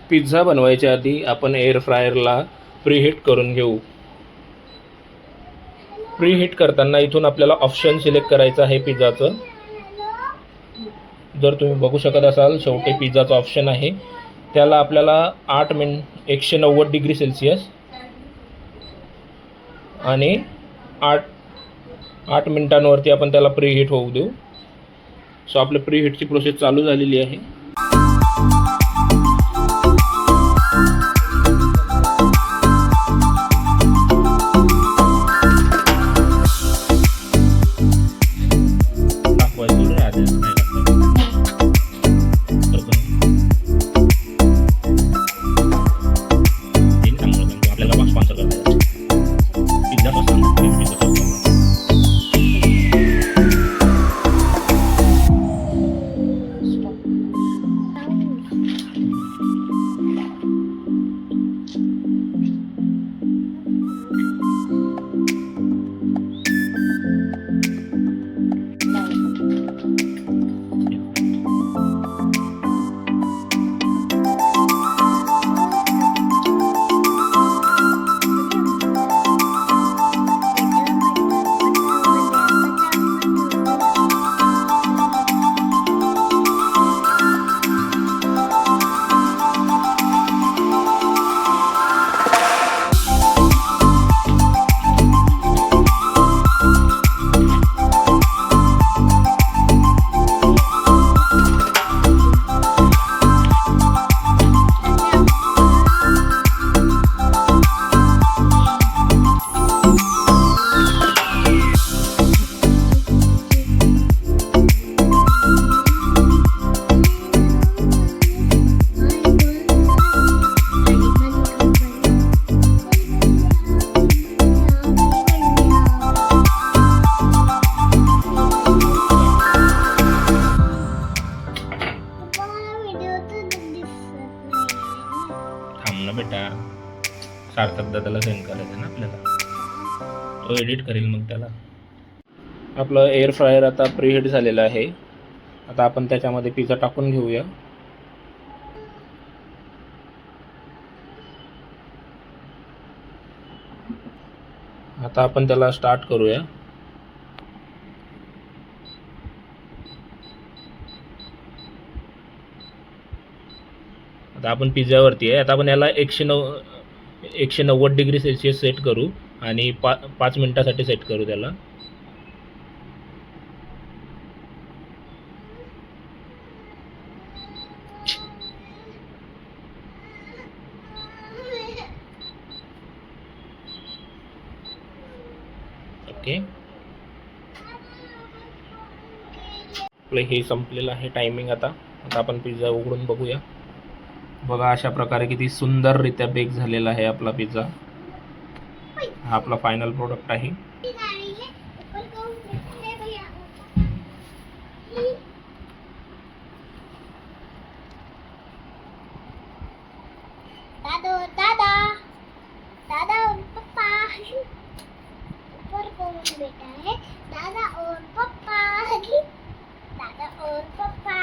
Pizza बनवायच्या आधी आपण एअर फ्रायरला प्रीहीट करून घेऊ. प्रीहीट करताना इथून आपल्याला ऑप्शन सिलेक्ट करायचं आहे पिझ्झाचं. जर तुम्ही बघू शकत असाल शेवटी पिझ्झाचं ऑप्शन आहे, त्याला आपल्याला 190 डिग्री सेल्सिअस आणि 8 मिनिटांवरती आपण त्याला प्रीहीट होऊ देऊ. सो आपल्या प्रीहीटची प्रोसेस चालू झालेली आहे. बेटा सार्थक दादाला सेंड करायचं ना आपल्याला, तो एडिट करेल मग त्याला. आपलं एअर फ्रायर आता प्रीहीट झालेलं आहे. आता आपण त्याच्यामध्ये पिझ्झा टाकून घेऊया. आता आपण त्याला स्टार्ट करूया. आता आपण पिझ्झावरती आहे. आता आपण याला 190 डिग्री सेल्सिअस सेट करू आणि 5 मिनिटासाठी सेट करू त्याला. ओके, आपलं हे संपलेलं आहे टायमिंग. आता आपण पिझ्झा उघडून बघूया. बघा अशा प्रकारे किती सुंदररित्या बेक झालेला आहे आपला पिझ्झा. हा आपला फायनल प्रोडक्ट आहे. दादा दादा दादा और पप्पा ऊपर कौन बैठा है? दादा और पप्पा, दादा और पप्पा.